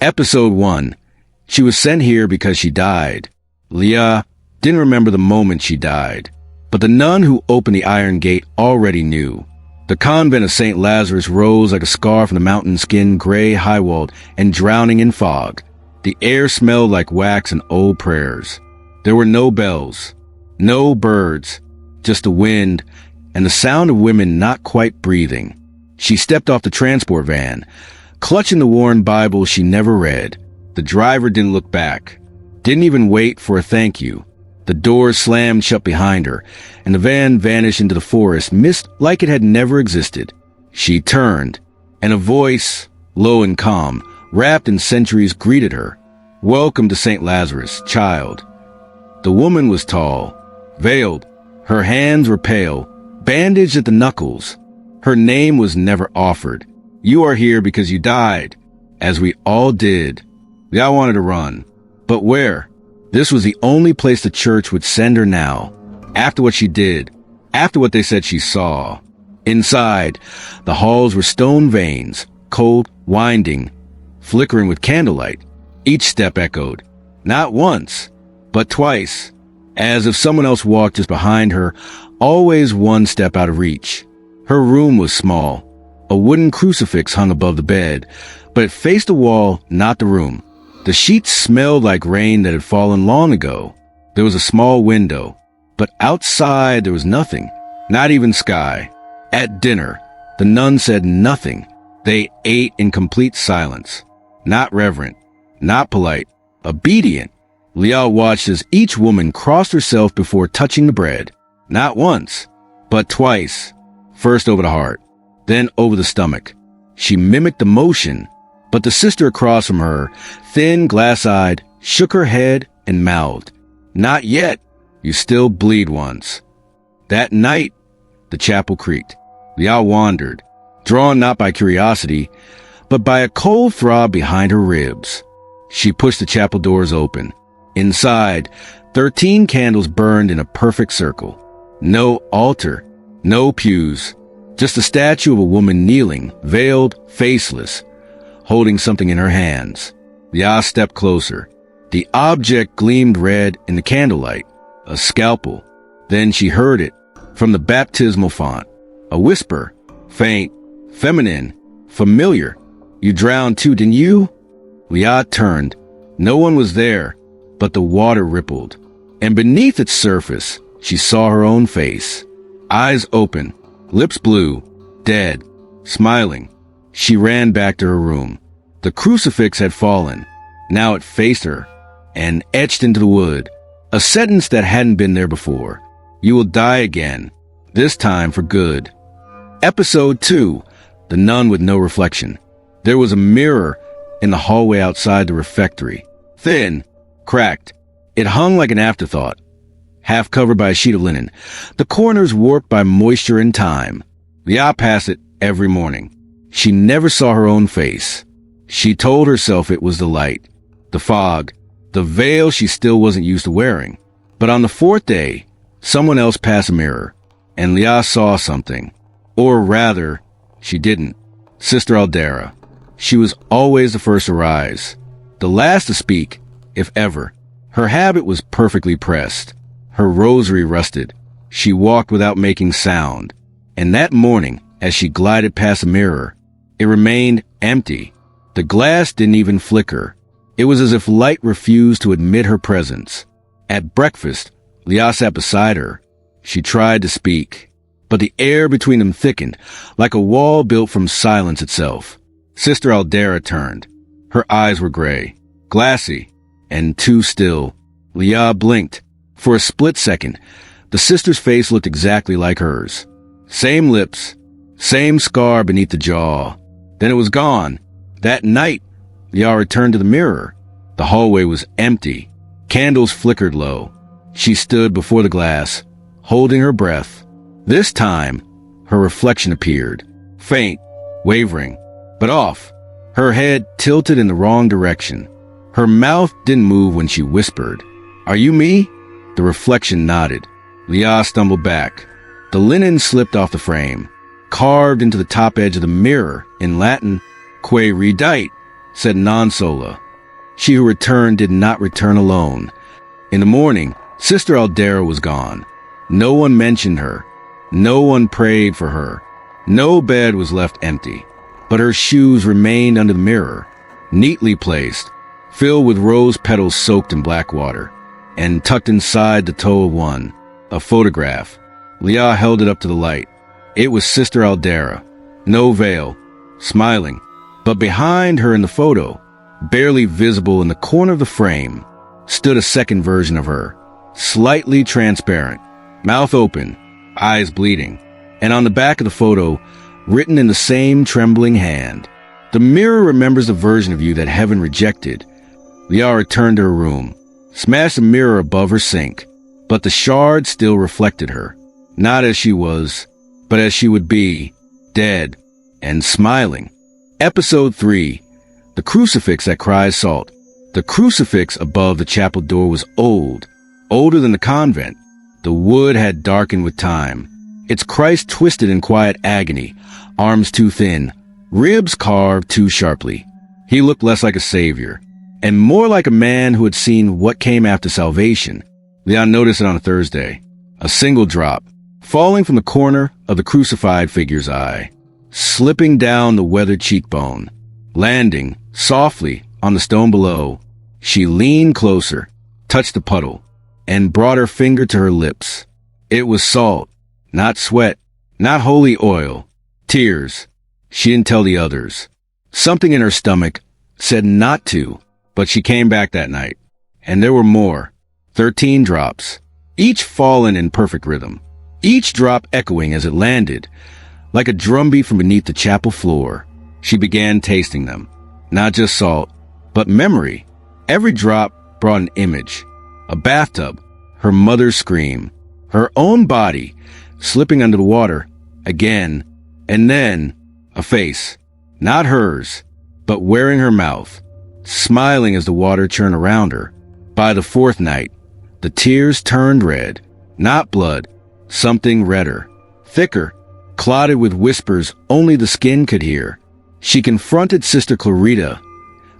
Episode 1. She was sent here because she died. Leah didn't remember the moment she died, but the nun who opened the iron gate already knew. The convent of Saint Lazarus rose like a scar from the mountain skin, gray, high-walled, and drowning in fog. The air smelled like wax and old prayers. There were no bells, no birds, just the wind and the sound of women not quite breathing. She stepped off the transport van, clutching the worn Bible she never read. The driver didn't look back, didn't even wait for a thank you. The doors slammed shut behind her, and the van vanished into the forest, mist like it had never existed. She turned, and a voice, low and calm, wrapped in centuries, greeted her. "Welcome to Saint Lazarus, child." The woman was tall, veiled. Her hands were pale, bandaged at the knuckles. Her name was never offered. "You are here because you died, as we all did." I wanted to run. But where? This was the only place the church would send her now. After what she did, after what they said she saw. Inside, the halls were stone veins, cold, winding, flickering with candlelight. Each step echoed, not once, but twice, as if someone else walked just behind her, always one step out of reach. Her room was small. A wooden crucifix hung above the bed, but it faced the wall, not the room. The sheets smelled like rain that had fallen long ago. There was a small window, but outside there was nothing, not even sky. At dinner, the nun said nothing. They ate in complete silence. Not reverent, not polite, obedient. Leah watched as each woman crossed herself before touching the bread. Not once, but twice. First over the heart, then over the stomach. She mimicked the motion, but the sister across from her, thin, glass-eyed, shook her head and mouthed, "Not yet. You still bleed once." That night, the chapel creaked. Leah wandered, drawn not by curiosity, but by a cold throb behind her ribs. She pushed the chapel doors open. Inside, 13 candles burned in a perfect circle. No altar, no pews, just a statue of a woman kneeling, veiled, faceless, holding something in her hands. Leah stepped closer. The object gleamed red in the candlelight, a scalpel. Then she heard it, from the baptismal font, a whisper, faint, feminine, familiar. "You drowned too, didn't you?" Leah turned. No one was there, but the water rippled, and beneath its surface, she saw her own face. Eyes open, lips blue, dead, smiling. She ran back to her room. The crucifix had fallen. Now it faced her, and etched into the wood, a sentence that hadn't been there before. "You will die again, this time for good." Episode 2. The nun with no reflection. There was a mirror in the hallway outside the refectory. Thin, cracked. It hung like an afterthought, half covered by a sheet of linen, the corners warped by moisture and time. Leah passed it every morning. She never saw her own face. She told herself it was the light, the fog, the veil she still wasn't used to wearing. But on the fourth day, someone else passed a mirror, and Leah saw something. Or rather, she didn't. Sister Aldera. She was always the first to rise, the last to speak, if ever. Her habit was perfectly pressed. Her rosary rusted. She walked without making sound. And that morning, as she glided past the mirror, it remained empty. The glass didn't even flicker. It was as if light refused to admit her presence. At breakfast, Leah sat beside her. She tried to speak, but the air between them thickened, like a wall built from silence itself. Sister Aldera turned. Her eyes were gray, glassy, and too still. Leah blinked. For a split second, the sister's face looked exactly like hers. Same lips, same scar beneath the jaw. Then it was gone. That night, Leah returned to the mirror. The hallway was empty. Candles flickered low. She stood before the glass, holding her breath. This time, her reflection appeared. Faint, wavering, but off. Her head tilted in the wrong direction. Her mouth didn't move when she whispered, "Are you me?" The reflection nodded. Leah stumbled back. The linen slipped off the frame. Carved into the top edge of the mirror, in Latin, "Que redite," said non sola. She who returned did not return alone. In the morning, Sister Aldera was gone. No one mentioned her. No one prayed for her. No bed was left empty. But her shoes remained under the mirror, neatly placed, filled with rose petals soaked in black water, and tucked inside the toe of one, a photograph. Leah held it up to the light. It was Sister Aldera, no veil, smiling, but behind her in the photo, barely visible in the corner of the frame, stood a second version of her, slightly transparent, mouth open, eyes bleeding, and on the back of the photo, written in the same trembling hand, "The mirror remembers the version of you that heaven rejected." Leah returned to her room, smashed a mirror above her sink, but the shard still reflected her, not as she was, but as she would be, dead and smiling. Episode 3. The crucifix that cries salt. The crucifix above the chapel door was old, older than the convent. The wood had darkened with time. Its Christ twisted in quiet agony, arms too thin, ribs carved too sharply. He looked less like a savior, and more like a man who had seen what came after salvation. Leon noticed it on a Thursday. A single drop, falling from the corner of the crucified figure's eye, slipping down the weathered cheekbone, landing softly on the stone below. She leaned closer, touched the puddle, and brought her finger to her lips. It was salt, not sweat, not holy oil, tears. She didn't tell the others. Something in her stomach said not to, but she came back that night. And there were more, 13 drops, each fallen in perfect rhythm, each drop echoing as it landed, like a drumbeat from beneath the chapel floor. She began tasting them, not just salt, but memory. Every drop brought an image, a bathtub, her mother's scream, her own body slipping under the water, again, and then a face, not hers, but wearing her mouth, smiling as the water churned around her. By the fourth night, the tears turned red, not blood, something redder, thicker, clotted with whispers only the skin could hear. She confronted Sister Clarita,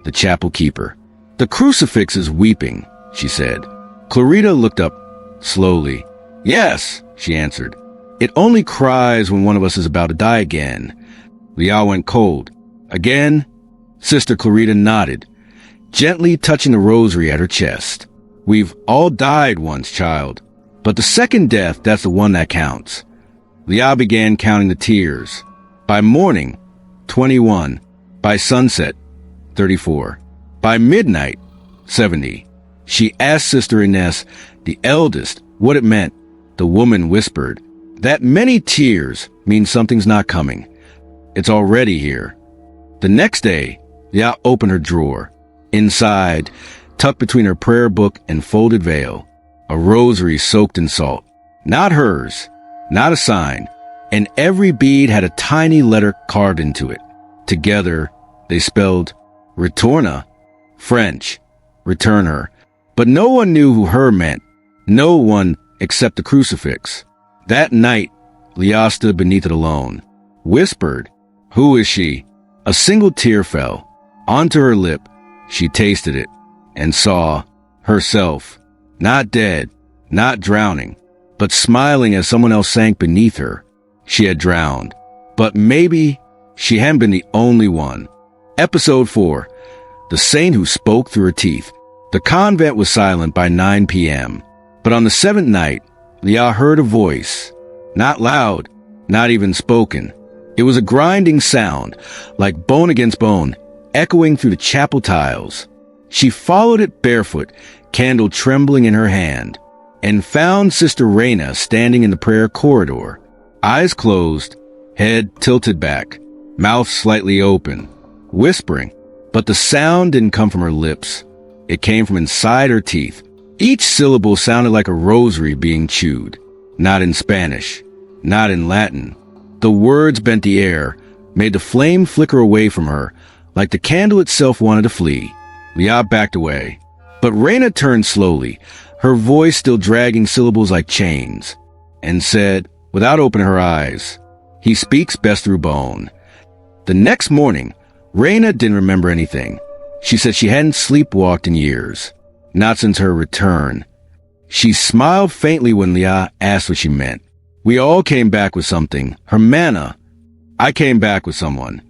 the chapel keeper. "The crucifix is weeping," she said. Clarita looked up slowly. "Yes," she answered. "It only cries when one of us is about to die again." Leah went cold. "Again?" Sister Clarita nodded, gently touching the rosary at her chest. "We've all died once, child. But the second death, that's the one that counts." Leah began counting the tears. By morning, 21. By sunset, 34. By midnight, 70. She asked Sister Ines, the eldest, what it meant. The woman whispered, "That many tears means something's not coming. It's already here." The next day, Leah opened her drawer. Inside, tucked between her prayer book and folded veil, a rosary soaked in salt. Not hers, not a sign, and every bead had a tiny letter carved into it. Together, they spelled Ritorna, French, return her. But no one knew who her meant. No one except the crucifix. That night, Leah stood beneath it alone, whispered, "Who is she?" A single tear fell onto her lip. She tasted it and saw herself, not dead, not drowning, but smiling as someone else sank beneath her. She had drowned, but maybe she hadn't been the only one. Episode 4. The saint who spoke through her teeth. The convent was silent by 9 p.m., but on the seventh night, Leah heard a voice, not loud, not even spoken. It was a grinding sound, like bone against bone, echoing through the chapel tiles. She followed it barefoot, candle trembling in her hand, and found Sister Reina standing in the prayer corridor, eyes closed, head tilted back, mouth slightly open, whispering, but the sound didn't come from her lips. It came from inside her teeth. Each syllable sounded like a rosary being chewed, not in Spanish, not in Latin. The words bent the air, made the flame flicker away from her, like the candle itself wanted to flee. Leah backed away. But Reina turned slowly, her voice still dragging syllables like chains, and said, without opening her eyes, "He speaks best through bone." The next morning, Reina didn't remember anything. She said she hadn't sleepwalked in years, not since her return. She smiled faintly when Leah asked what she meant. We all came back with something. Her manna. I came back with someone.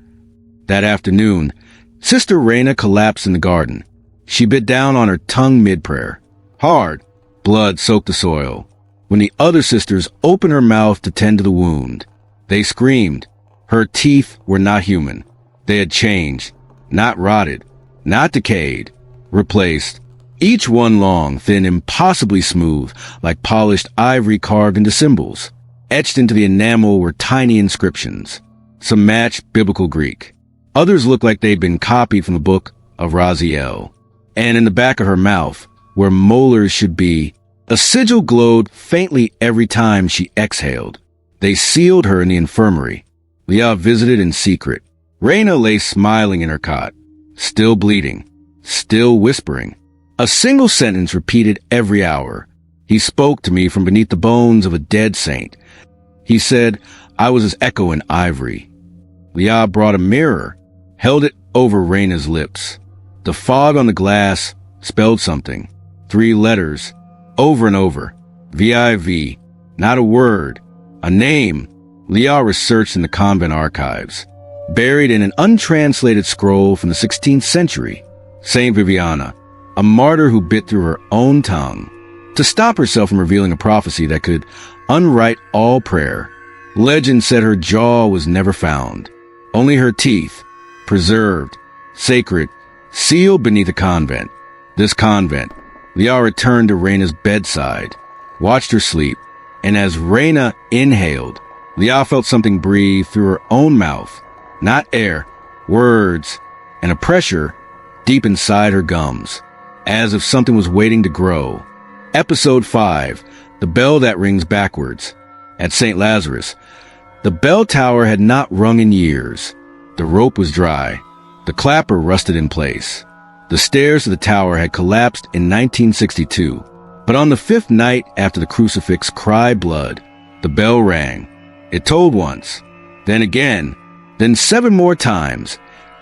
That afternoon, Sister Raina collapsed in the garden. She bit down on her tongue mid-prayer. Hard. Blood soaked the soil. When the other sisters opened her mouth to tend to the wound, they screamed. Her teeth were not human. They had changed. Not rotted. Not decayed. Replaced. Each one long, thin, impossibly smooth, like polished ivory carved into symbols. Etched into the enamel were tiny inscriptions. Some matched biblical Greek. Others looked like they'd been copied from the book of Raziel. And in the back of her mouth, where molars should be, a sigil glowed faintly every time she exhaled. They sealed her in the infirmary. Leah visited in secret. Raina lay smiling in her cot, still bleeding, still whispering. A single sentence repeated every hour. He spoke to me from beneath the bones of a dead saint. He said I was his echo in ivory. Leah brought a mirror, held it over Raina's lips. The fog on the glass spelled something. 3 letters, over and over. V-I-V. Not a word. A name. Leah researched in the convent archives. Buried in an untranslated scroll from the 16th century. Saint Viviana, a martyr who bit through her own tongue to stop herself from revealing a prophecy that could unwrite all prayer. Legend said her jaw was never found. Only her teeth, preserved, sacred, sealed beneath a convent. This convent. Leah returned to Raina's bedside, watched her sleep, and as Raina inhaled, Leah felt something breathe through her own mouth. Not air, words, and a pressure deep inside her gums, as if something was waiting to grow. Episode 5, The Bell That Rings Backwards. At Saint Lazarus, the bell tower had not rung in years. The rope was dry. The clapper rusted in place. The stairs to the tower had collapsed in 1962. But on the 5th night after the crucifix cried blood, the bell rang. It tolled once, then again, then 7 more times,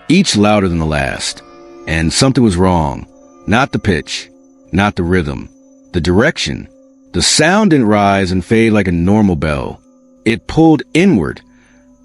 each louder than the last. And something was wrong. Not the pitch, not the rhythm, the direction. The sound didn't rise and fade like a normal bell. It pulled inward,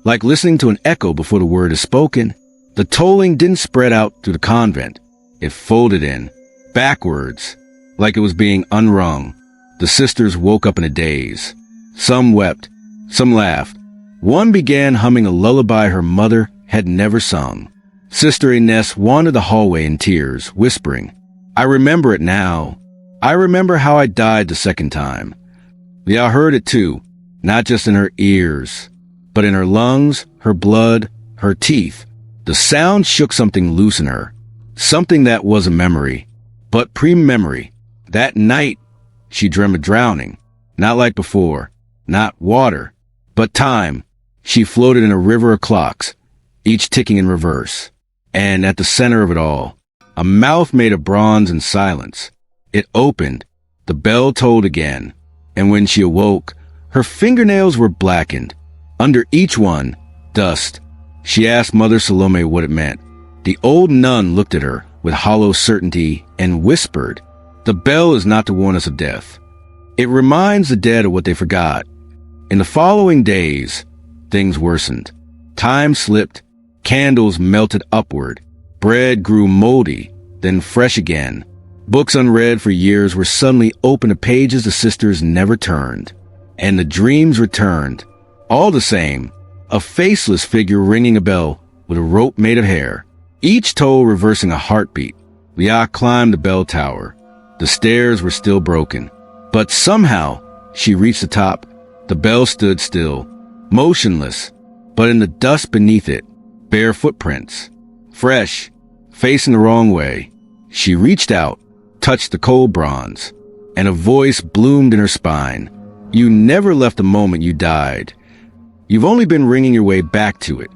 like listening to an echo before the word is spoken. The tolling didn't spread out through the convent. It folded in, backwards, like it was being unrung. The sisters woke up in a daze. Some wept, some laughed. One began humming a lullaby her mother had never sung. Sister Ines wandered the hallway in tears, whispering, I remember it now. I remember how I died the second time. Leah heard it too, not just in her ears, but in her lungs, her blood, her teeth. The sound shook something loose in her, something that was a memory, but pre-memory. That night, she dreamed of drowning, not like before, not water, but time. She floated in a river of clocks, each ticking in reverse. And at the center of it all, a mouth made of bronze and silence. It opened, the bell tolled again, and when she awoke, her fingernails were blackened. Under each one, dust. She asked Mother Salome what it meant. The old nun looked at her with hollow certainty and whispered, the bell is not to warn us of death. It reminds the dead of what they forgot. In the following days, things worsened. Time slipped, candles melted upward, bread grew moldy, then fresh again. Books unread for years were suddenly open to pages the sisters never turned. And the dreams returned. All the same, a faceless figure ringing a bell with a rope made of hair, each toe reversing a heartbeat. Leah climbed the bell tower. The stairs were still broken, but somehow she reached the top. The bell stood still, motionless, but in the dust beneath it, bare footprints, fresh, facing the wrong way. She reached out, touched the cold bronze, and a voice bloomed in her spine. You never left the moment you died. You've only been ringing your way back to it.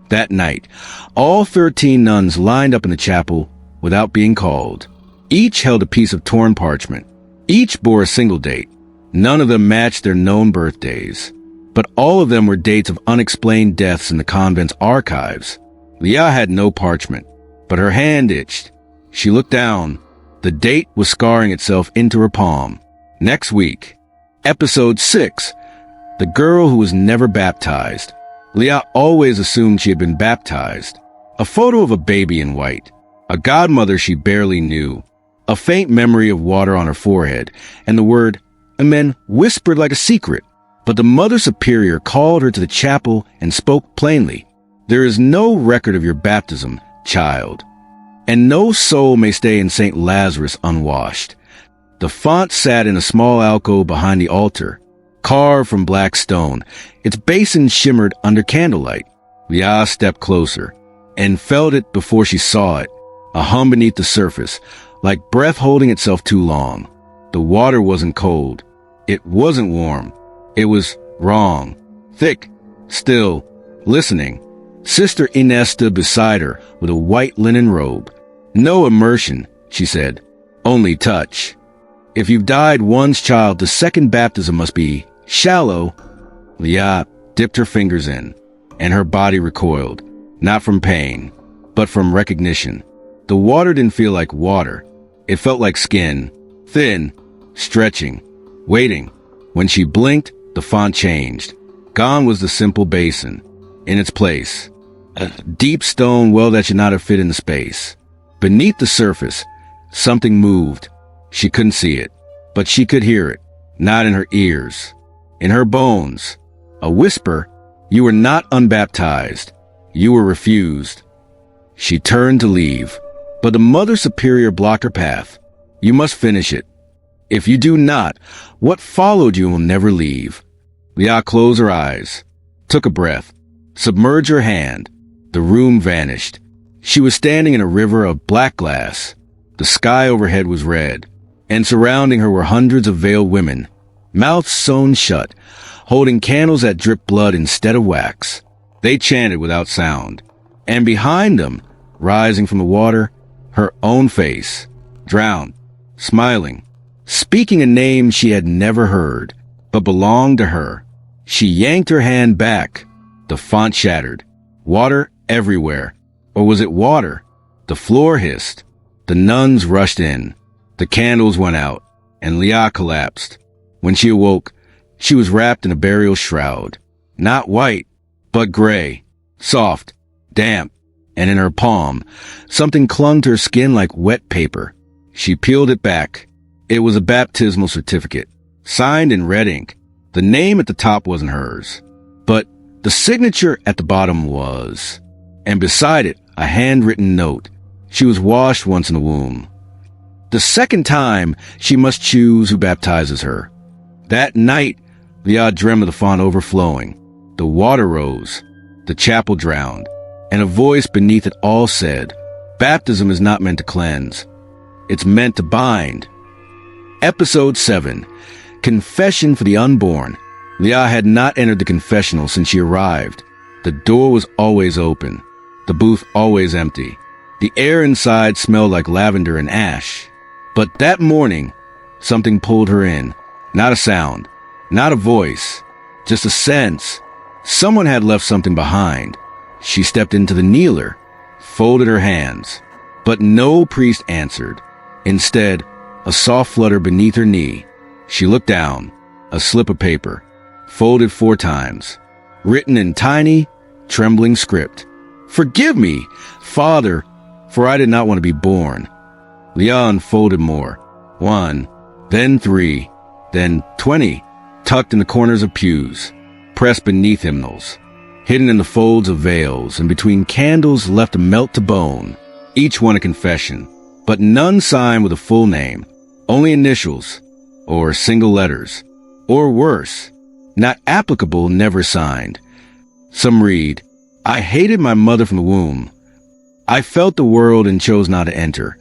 That night, all 13 nuns lined up in the chapel without being called. Each held a piece of torn parchment. Each bore a single date. None of them matched their known birthdays, but all of them were dates of unexplained deaths in the convent's archives. Leah had no parchment, but her hand itched. She looked down. The date was scarring itself into her palm. Next week. Episode 6. The girl who was never baptized. Leah always assumed she had been baptized. A photo of a baby in white. A godmother she barely knew. A faint memory of water on her forehead, and the word "Amen" whispered like a secret. But the Mother Superior called her to the chapel and spoke plainly. There is no record of your baptism, child. And no soul may stay in Saint Lazarus unwashed. The font sat in a small alcove behind the altar, carved from black stone. Its basin shimmered under candlelight. Leah stepped closer and felt it before she saw it, a hum beneath the surface, like breath holding itself too long. The water wasn't cold. It wasn't warm. It was wrong. Thick, still, listening. Sister Inez stood beside her with a white linen robe. No immersion, she said. Only touch. If you've died one's child, the second baptism must be shallow. Leah dipped her fingers in, and her body recoiled, not from pain, but from recognition. The water didn't feel like water. It felt like skin, thin, stretching, waiting. When she blinked, the font changed. Gone was the simple basin. In its place, a deep stone well that should not have fit in the space. Beneath the surface, something moved. She couldn't see it, but she could hear it, not in her ears, in her bones. A whisper, you were not unbaptized. You were refused. She turned to leave, but the Mother Superior blocked her path. You must finish it. If you do not, what followed you will never leave. Leah closed her eyes, took a breath, submerged her hand. The room vanished. She was standing in a river of black glass. The sky overhead was red, and surrounding her were hundreds of veiled women, mouths sewn shut, holding candles that dripped blood instead of wax. They chanted without sound, and behind them, rising from the water, her own face, drowned, smiling, speaking a name she had never heard, but belonged to her. She yanked her hand back. The font shattered. Water everywhere. Or was it water? The floor hissed. The nuns rushed in. The candles went out, and Leah collapsed. When she awoke, she was wrapped in a burial shroud. Not white, but gray, soft, damp, and in her palm, something clung to her skin like wet paper. She peeled it back. It was a baptismal certificate, signed in red ink. The name at the top wasn't hers, but the signature at the bottom was. And beside it, a handwritten note. She was washed once in the womb. The second time, she must choose who baptizes her. That night, Leah dreamed of the font overflowing. The water rose, the chapel drowned, and a voice beneath it all said, baptism is not meant to cleanse. It's meant to bind. Episode 7. Confession for the Unborn. Leah had not entered the confessional since she arrived. The door was always open, the booth always empty. The air inside smelled like lavender and ash. But that morning, something pulled her in. Not a sound, not a voice, just a sense. Someone had left something behind. She stepped into the kneeler, folded her hands. But no priest answered. Instead, a soft flutter beneath her knee. She looked down. A slip of paper, folded 4 times, written in tiny, trembling script. Forgive me, Father, for I did not want to be born. Leah unfolded more. 1, then 3, then 20, tucked in the corners of pews, pressed beneath hymnals, hidden in the folds of veils, and between candles left to melt to bone, each one a confession, but none signed with a full name, only initials, or single letters, or worse, not applicable, never signed. Some read, I hated my mother from the womb. I felt the world and chose not to enter.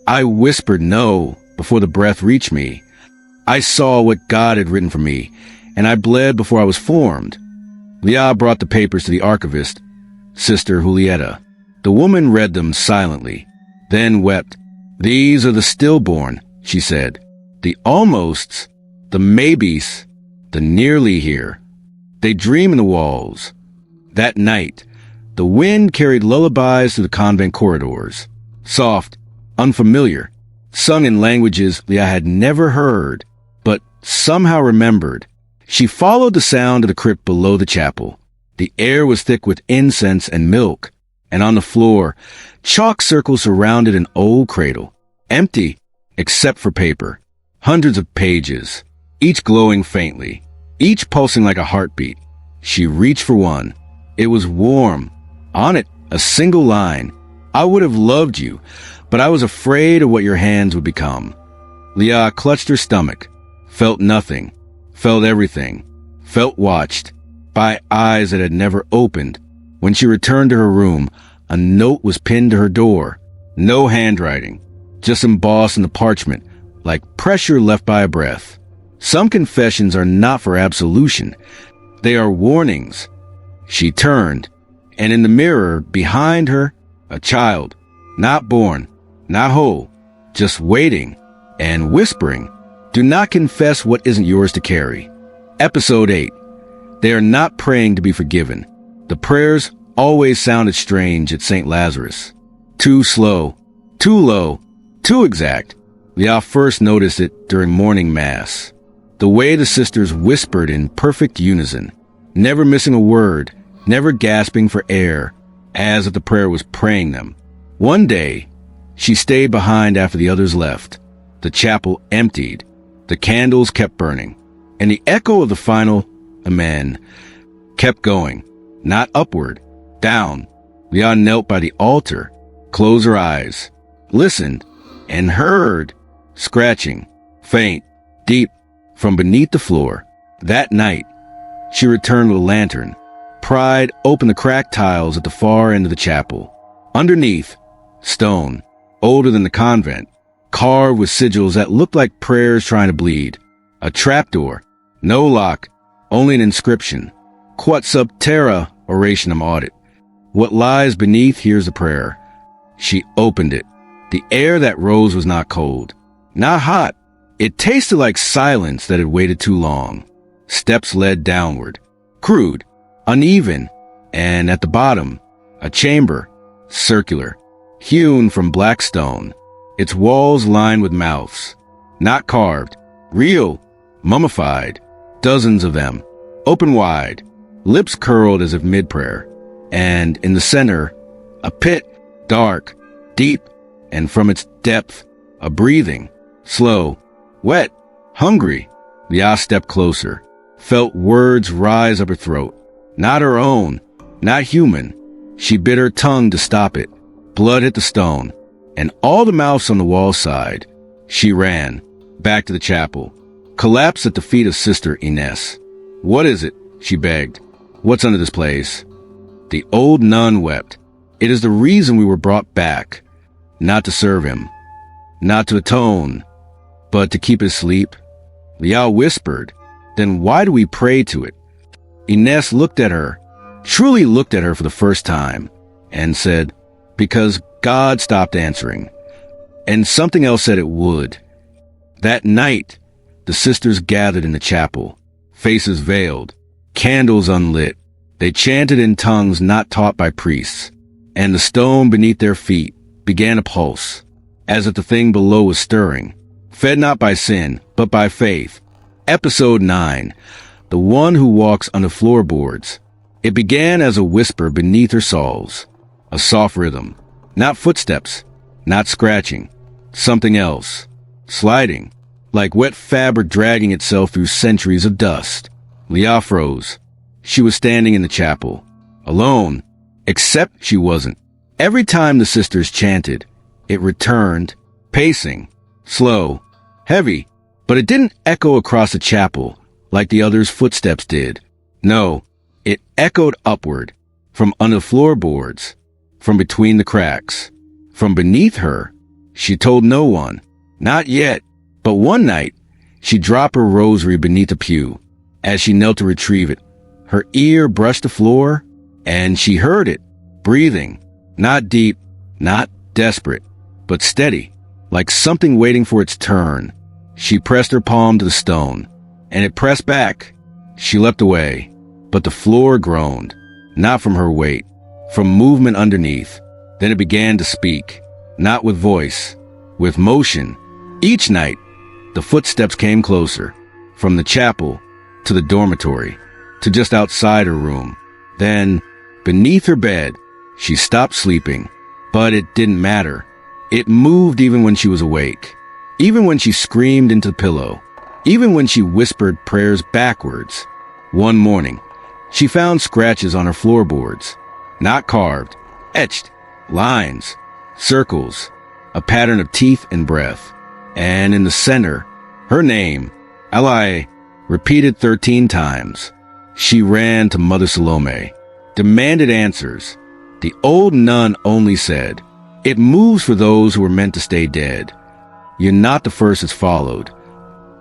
I whispered no before the breath reached me. I saw what God had written for me, and I bled before I was formed. Leah brought the papers to the archivist, Sister Julieta. The woman read them silently, then wept. These are the stillborn, she said. The almosts, the maybes, the nearly here. They dream in the walls. That night, The wind carried lullabies through the convent corridors. Soft, unfamiliar, sung in languages Leah had never heard, but somehow remembered. She followed the sound of the crypt below the chapel. The air was thick with incense and milk, and on the floor, chalk circles surrounded an old cradle, empty except for paper. Hundreds of pages, each glowing faintly, each pulsing like a heartbeat. She reached for one. It was warm. On it, a single line. I would have loved you, but I was afraid of what your hands would become. Leah clutched her stomach, felt nothing, felt everything, felt watched by eyes that had never opened. When she returned to her room, a note was pinned to her door. No handwriting, just embossed in the parchment, like pressure left by a breath. Some confessions are not for absolution. They are warnings. She turned, and in the mirror behind her, a child, not born, not whole, just waiting and whispering, "Do not confess what isn't yours to carry." Episode 8. They are not praying to be forgiven. The prayers always sounded strange at Saint Lazarus. Too slow, too low, too exact. Leah first noticed it during morning mass. The way the sisters whispered in perfect unison, never missing a word, never gasping for air, as if the prayer was praying them. One day, she stayed behind after the others left. The chapel emptied. The candles kept burning. And the echo of the final Amen kept going, not upward, down. Leah knelt by the altar, closed her eyes, listened, and heard scratching, faint, deep, from beneath the floor. That night, she returned with a lantern, pried open the cracked tiles at the far end of the chapel. Underneath, stone, older than the convent, carved with sigils that looked like prayers trying to bleed. A trapdoor, no lock, only an inscription. Quod sub terra orationem audit. What lies beneath hears the prayer. She opened it. The air that rose was not cold, not hot. It tasted like silence that had waited too long. Steps led downward, crude, uneven, and at the bottom, a chamber, circular, hewn from black stone, its walls lined with mouths, not carved, real, mummified, dozens of them, open wide, lips curled as if mid-prayer, and in the center, a pit, dark, deep, and from its depth, a breathing, slow, wet, hungry. Leah stepped closer, felt words rise up her throat, not her own, not human. She bit her tongue to stop it. Blood hit the stone, and all the mouths on the wall sighed. She ran, back to the chapel, collapsed at the feet of Sister Ines. "What is it?" she begged. "What's under this place?" The old nun wept. "It is the reason we were brought back, not to serve him, not to atone, but to keep his sleep." Leah whispered, "Then why do we pray to it?" Ines looked at her, truly looked at her for the first time, and said, "Because God stopped answering." And something else said it would. That night, the sisters gathered in the chapel, faces veiled, candles unlit. They chanted in tongues not taught by priests, and the stone beneath their feet began to pulse, as if the thing below was stirring, fed not by sin, but by faith. Episode 9. The one who walks on the floorboards. It began as a whisper beneath her soles, a soft rhythm, not footsteps, not scratching, something else, sliding, like wet fabric dragging itself through centuries of dust. Leah froze. She was standing in the chapel, alone, except she wasn't. Every time the sisters chanted, it returned, pacing, slow, heavy, but it didn't echo across the chapel like the others' footsteps did. No, it echoed upward, from under the floorboards, from between the cracks, from beneath her. She told no one, not yet, but one night, she dropped her rosary beneath a pew. As she knelt to retrieve it, her ear brushed the floor, and she heard it, breathing, not deep, not desperate, but steady, like something waiting for its turn. She pressed her palm to the stone, and it pressed back. She leapt away, but the floor groaned, not from her weight, from movement underneath. Then it began to speak, not with voice, with motion. Each night, the footsteps came closer, from the chapel to the dormitory, to just outside her room. Then, beneath her bed, she stopped sleeping, but it didn't matter. It moved even when she was awake, even when she screamed into the pillow, even when she whispered prayers backwards. One morning, she found scratches on her floorboards, not carved, etched, lines, circles, a pattern of teeth and breath. And in the center, her name, Eli, repeated 13 times. She ran to Mother Salome, demanded answers. The old nun only said, "It moves for those who are meant to stay dead. You're not the first that's followed."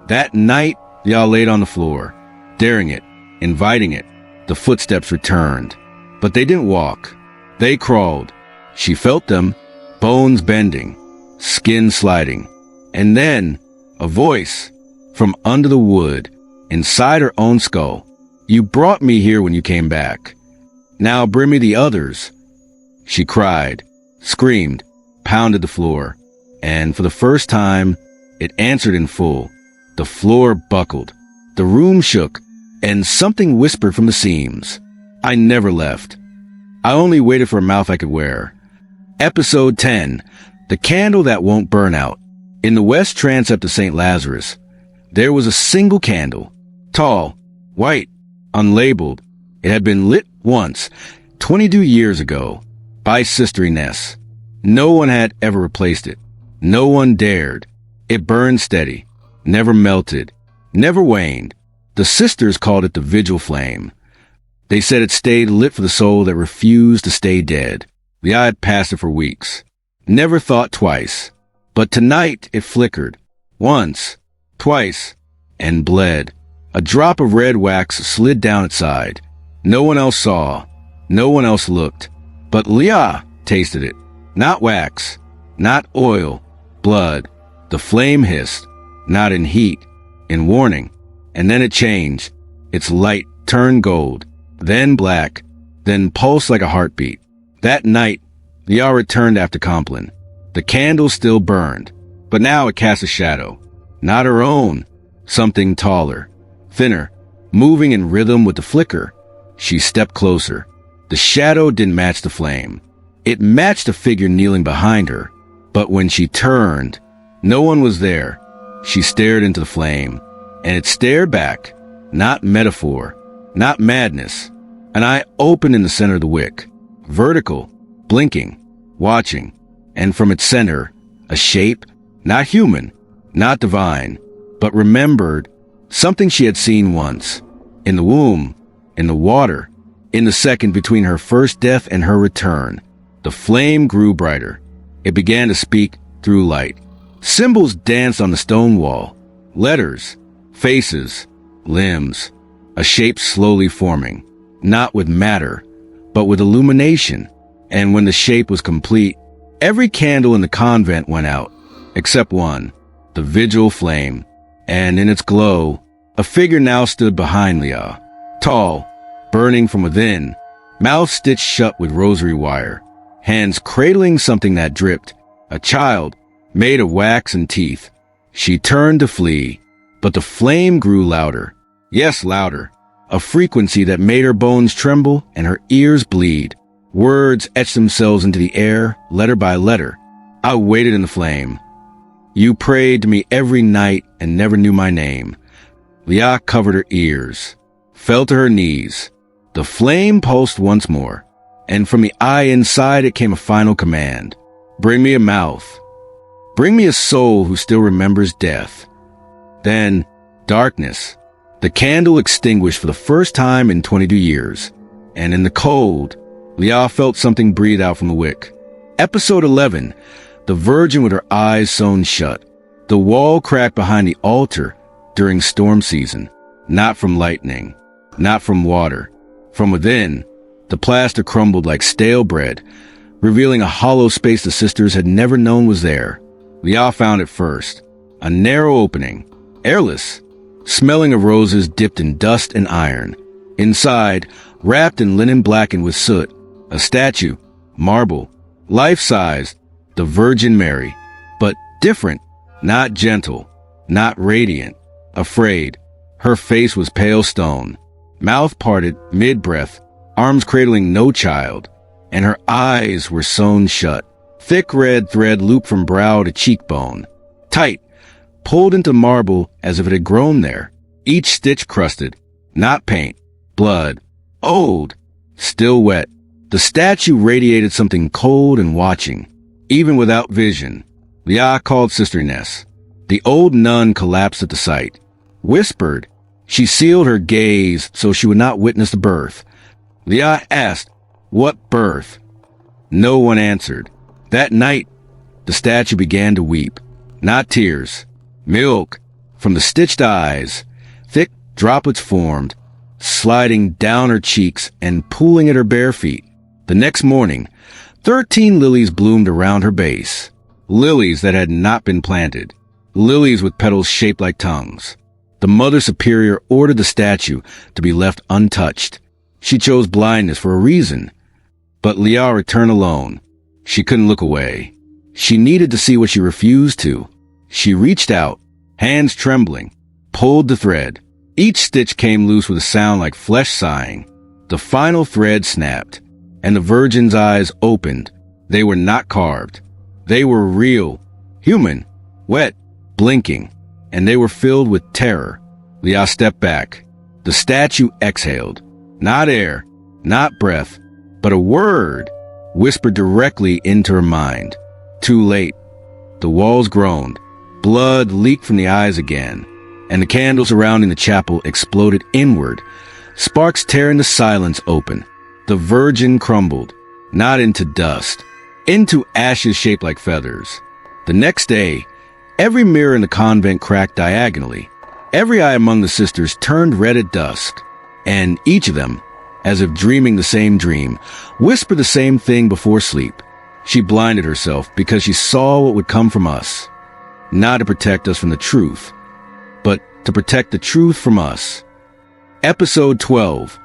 That night, y'all laid on the floor, daring it, inviting it. The footsteps returned, but they didn't walk. They crawled. She felt them, bones bending, skin sliding. And then, a voice from under the wood, inside her own skull. "You brought me here when you came back. Now bring me the others." She cried, screamed, pounded the floor, and for the first time, it answered in full. The floor buckled, the room shook, and something whispered from the seams. I never left. I only waited for a mouth I could wear. Episode 10, The Candle That Won't Burn Out. In the west transept of Saint Lazarus, there was a single candle, tall, white, unlabeled. It had been lit once, 22 years ago, by Sister Ines. No one had ever replaced it. No one dared. It burned steady, never melted, never waned. The sisters called it the vigil flame. They said it stayed lit for the soul that refused to stay dead. I had passed it for weeks. Never thought twice. But tonight it flickered. Once, twice, and bled. A drop of red wax slid down its side. No one else saw. No one else looked. But Leah tasted it. Not wax. Not oil. Blood. The flame hissed. Not in heat. In warning. And then it changed. Its light turned gold. Then black. Then pulsed like a heartbeat. That night, Leah returned after Compline. The candle still burned. But now it cast a shadow. Not her own. Something taller. Thinner. Moving in rhythm with the flicker. She stepped closer. The shadow didn't match the flame. It matched a figure kneeling behind her. But when she turned, no one was there. She stared into the flame, and it stared back. Not metaphor, not madness. An eye opened in the center of the wick, vertical, blinking, watching, and from its center, a shape, not human, not divine, but remembered, something she had seen once, in the womb, in the water, in the second between her first death and her return. The flame grew brighter. It began to speak through light. Symbols danced on the stone wall. Letters, faces, limbs. A shape slowly forming. Not with matter, but with illumination. And when the shape was complete, every candle in the convent went out, except one, the vigil flame. And in its glow, a figure now stood behind Leah. Tall, burning from within, mouth stitched shut with rosary wire. Hands cradling something that dripped, a child made of wax and teeth. She turned to flee, but the flame grew louder. Yes, louder. A frequency that made her bones tremble and her ears bleed. Words etched themselves into the air, letter by letter. I waited in the flame. You prayed to me every night and never knew my name. Leah covered her ears, fell to her knees. The flame pulsed once more. And from the eye inside it came a final command. Bring me a mouth. Bring me a soul who still remembers death. Then, darkness. The candle extinguished for the first time in 22 years. And in the cold, Leah felt something breathe out from the wick. Episode 11. The Virgin with her eyes sewn shut. The wall cracked behind the altar during storm season. Not from lightning. Not from water. From within, the plaster crumbled like stale bread, revealing a hollow space the sisters had never known was there. Leah found it first. A narrow opening, airless, smelling of roses dipped in dust and iron. Inside, wrapped in linen blackened with soot, A statue, marble, life-size, the Virgin Mary, but different, not gentle, not radiant, afraid. Her face was pale stone, mouth parted mid-breath, arms cradling no child, and her eyes were sewn shut. Thick red thread looped from brow to cheekbone, tight, pulled into marble as if it had grown there. Each stitch crusted, not paint, blood, old, still wet. The statue radiated something cold and watching, even without vision. Leah called Sister Ness. The old nun collapsed at the sight, whispered. She sealed her gaze so she would not witness the birth. Leah asked, "What birth?" No one answered. That night, the statue began to weep. Not tears, milk from the stitched eyes. Thick droplets formed, sliding down her cheeks and pooling at her bare feet. The next morning, 13 lilies bloomed around her base. Lilies that had not been planted. Lilies with petals shaped like tongues. The Mother Superior ordered the statue to be left untouched. She chose blindness for a reason. But Leah returned alone. She couldn't look away. She needed to see what she refused to. She reached out, hands trembling, pulled the thread. Each stitch came loose with a sound like flesh sighing. The final thread snapped, and the Virgin's eyes opened. They were not carved. They were real, human, wet, blinking, and they were filled with terror. Leah stepped back. The statue exhaled. Not air, not breath, but a word whispered directly into her mind. Too late. The walls groaned. Blood leaked from the eyes again, and the candles surrounding the chapel exploded inward, sparks tearing the silence open. The Virgin crumbled, not into dust, into ashes shaped like feathers. The next day, every mirror in the convent cracked diagonally. Every eye among the sisters turned red at dusk, and each of them, as if dreaming the same dream, whispered the same thing before sleep. She blinded herself because she saw what would come from us, not to protect us from the truth, but to protect the truth from us. Episode 12.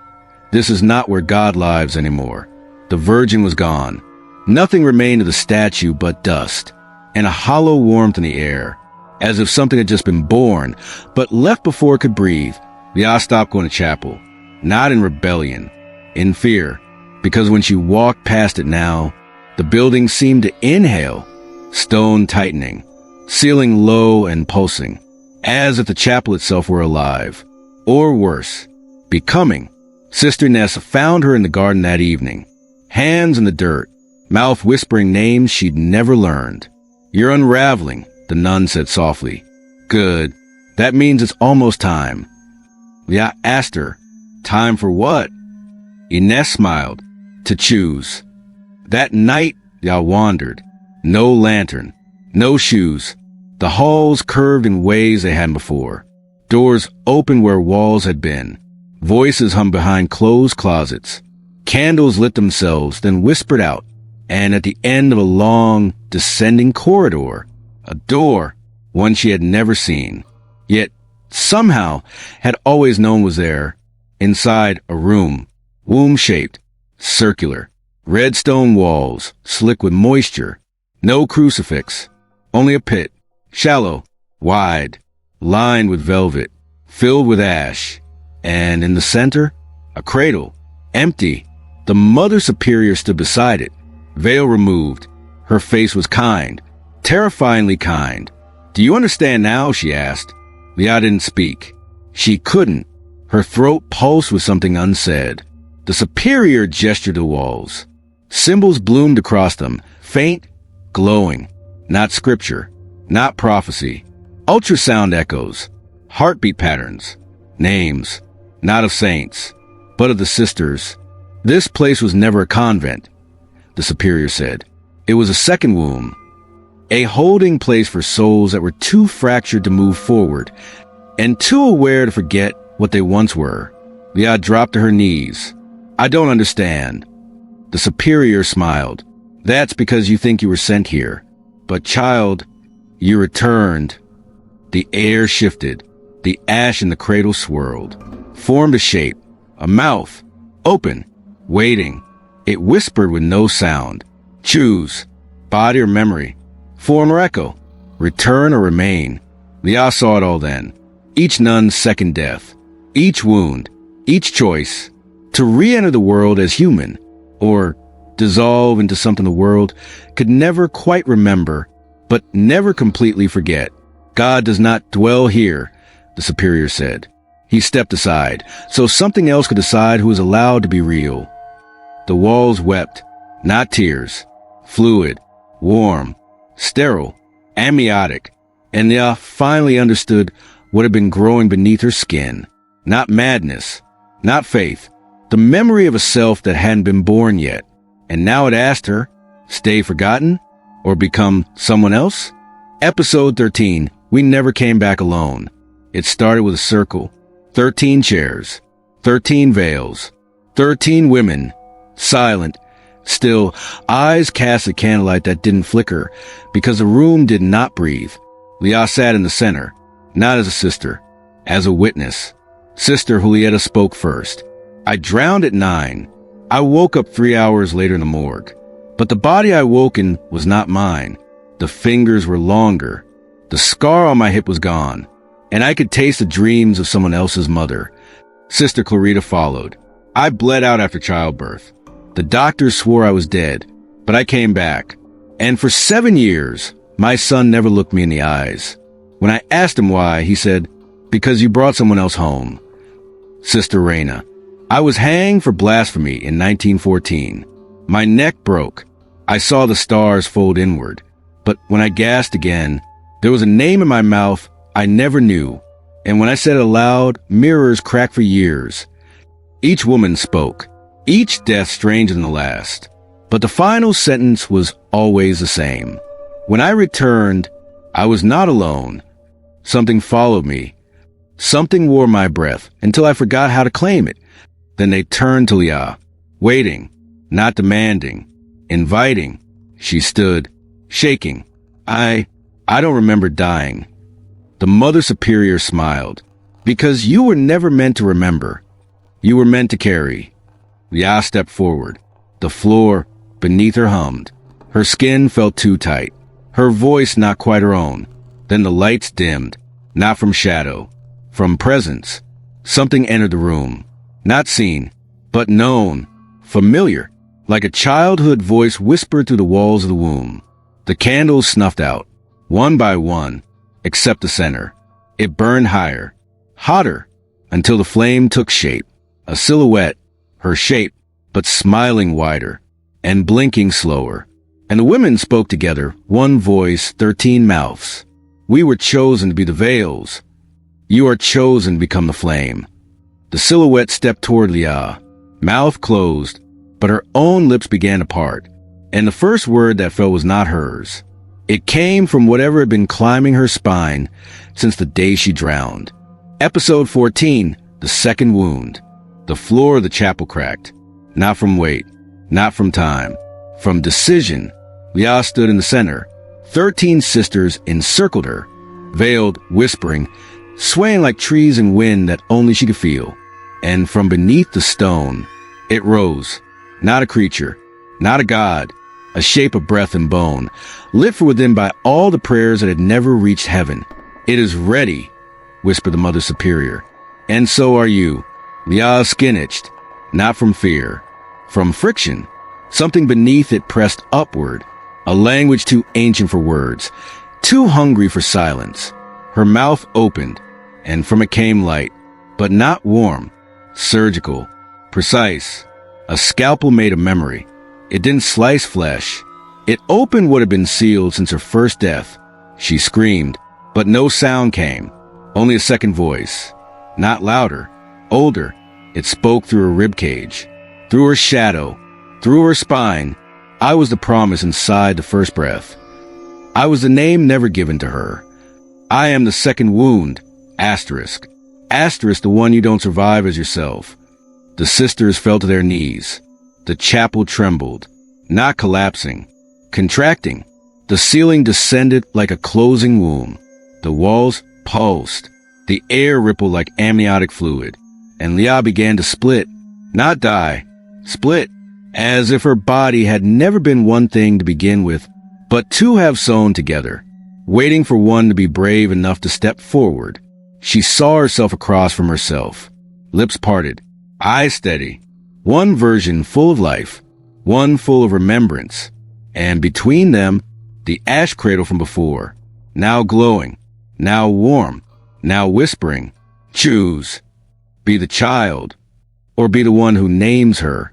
This is not where God lives anymore. The Virgin was gone. Nothing remained of the statue but dust, and a hollow warmth in the air, as if something had just been born, but left before it could breathe. Leah stopped going to chapel, not in rebellion, in fear, because when she walked past it now, the building seemed to inhale, stone tightening, ceiling low and pulsing, as if the chapel itself were alive, or worse, becoming. Sister Ness found her in the garden that evening, hands in the dirt, mouth whispering names she'd never learned. "You're unraveling," the nun said softly. "Good. That means it's almost time." Leah asked her, "Time for what?" Ines smiled. "To choose." That night, Leah wandered. No lantern, no shoes. The halls curved in ways they hadn't before. Doors opened where walls had been. Voices hummed behind closed closets. Candles lit themselves, then whispered out. And at the end of a long, descending corridor, a door, one she had never seen, yet somehow had always known was there. Inside, a room, womb-shaped, circular, red stone walls, slick with moisture. No crucifix, only a pit, shallow, wide, lined with velvet, filled with ash. And in the center, a cradle, empty. The Mother Superior stood beside it, veil removed. Her face was kind, terrifyingly kind. "Do you understand now?" she asked. Leah didn't speak. She couldn't. Her throat pulsed with something unsaid. The Superior gestured to the walls. Symbols bloomed across them, faint, glowing. Not scripture, not prophecy. Ultrasound echoes, heartbeat patterns, names, not of saints, but of the sisters. This place was never a convent, the Superior said. It was a second womb, a holding place for souls that were too fractured to move forward and too aware to forget what they once were. Leah dropped to her knees. "I don't understand." The Superior smiled. "That's because you think you were sent here. But child, you returned." The air shifted. The ash in the cradle swirled, formed a shape, a mouth, open, waiting. It whispered with no sound. Choose, body or memory, form or echo, return or remain. Leah saw it all then. Each nun's second death, each wound, each choice, to re-enter the world as human, or dissolve into something the world could never quite remember, but never completely forget. God does not dwell here, the superior said. He stepped aside, so something else could decide who was allowed to be real. The walls wept, not tears, fluid, warm, sterile, amniotic, and Leah finally understood what had been growing beneath her skin. Not madness, not faith, the memory of a self that hadn't been born yet. And now it asked her, stay forgotten or become someone else? Episode 13, we never came back alone. It started with a circle, 13 chairs, 13 veils, 13 women, silent, still, eyes cast at candlelight that didn't flicker because the room did not breathe. Leah sat in the center, not as a sister, as a witness. Sister Julieta spoke first. I drowned at 9. I woke up 3 hours later in the morgue. But the body I woke in was not mine. The fingers were longer. The scar on my hip was gone. And I could taste the dreams of someone else's mother. Sister Clarita followed. I bled out after childbirth. The doctors swore I was dead, but I came back. And for 7 years, my son never looked me in the eyes. When I asked him why, he said, because you brought someone else home. Sister Reina. I was hanged for blasphemy in 1914. My neck broke. I saw the stars fold inward. But when I gasped again, there was a name in my mouth I never knew. And when I said it aloud, mirrors cracked for years. Each woman spoke, each death stranger than the last. But the final sentence was always the same. When I returned, I was not alone. Something followed me. Something wore my breath until I forgot how to claim it. Then they turned to Leah, waiting, not demanding, inviting. She stood, shaking. I don't remember dying. The Mother Superior smiled. Because you were never meant to remember. You were meant to carry. Leah stepped forward. The floor beneath her hummed. Her skin felt too tight. Her voice not quite her own. Then the lights dimmed. Not from shadow. From presence. Something entered the room. Not seen, but known. Familiar. Like a childhood voice whispered through the walls of the womb. The candles snuffed out. One by one. Except the center. It burned higher. Hotter. Until the flame took shape. A silhouette. Her shape. But smiling wider. And blinking slower. And the women spoke together. One voice, 13 mouths. We were chosen to be the veils. You are chosen to become the flame. The silhouette stepped toward Leah, mouth closed, but her own lips began to part, and the first word that fell was not hers. It came from whatever had been climbing her spine since the day she drowned. Episode 14, the second wound. The floor of the chapel cracked, not from weight, not from time, from decision. Leah stood in the center. 13 sisters encircled her, veiled, whispering, swaying like trees in wind that only she could feel. And from beneath the stone, it rose, not a creature, not a god, a shape of breath and bone, lit from within by all the prayers that had never reached heaven. It is ready, whispered the Mother Superior. And so are you. Leah's skin itched, not from fear, from friction. Something beneath it pressed upward, a language too ancient for words, too hungry for silence. Her mouth opened, and from it came light, but not warm, surgical, precise, a scalpel made of memory. It didn't slice flesh. It opened what had been sealed since her first death. She screamed, but no sound came, only a second voice, not louder, older. It spoke through her ribcage, through her shadow, through her spine. I was the promise inside the first breath. I was the name never given to her. I am the second wound, asterisk. Asterisk, the one you don't survive as yourself. The sisters fell to their knees. The chapel trembled, not collapsing, contracting. The ceiling descended like a closing womb. The walls pulsed. The air rippled like amniotic fluid. And Leah began to split, not die, split, as if her body had never been one thing to begin with, but two have sewn together, waiting for one to be brave enough to step forward. She saw herself across from herself, lips parted, eyes steady, one version full of life, one full of remembrance, and between them, the ash cradle from before, now glowing, now warm, now whispering, choose, be the child, or be the one who names her.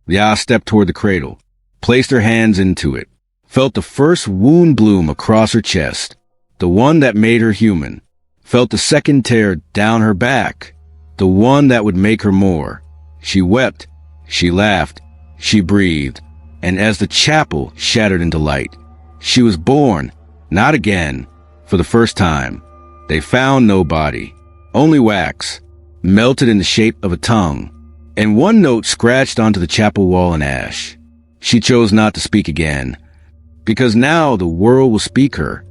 Leah stepped toward the cradle, placed her hands into it, felt the first wound bloom across her chest, the one that made her human, felt the second tear down her back, the one that would make her more. She wept, she laughed, she breathed, and as the chapel shattered into light, she was born, not again, for the first time. They found no body, only wax, melted in the shape of a tongue, and one note scratched onto the chapel wall in ash. She chose not to speak again, because now the world will speak her,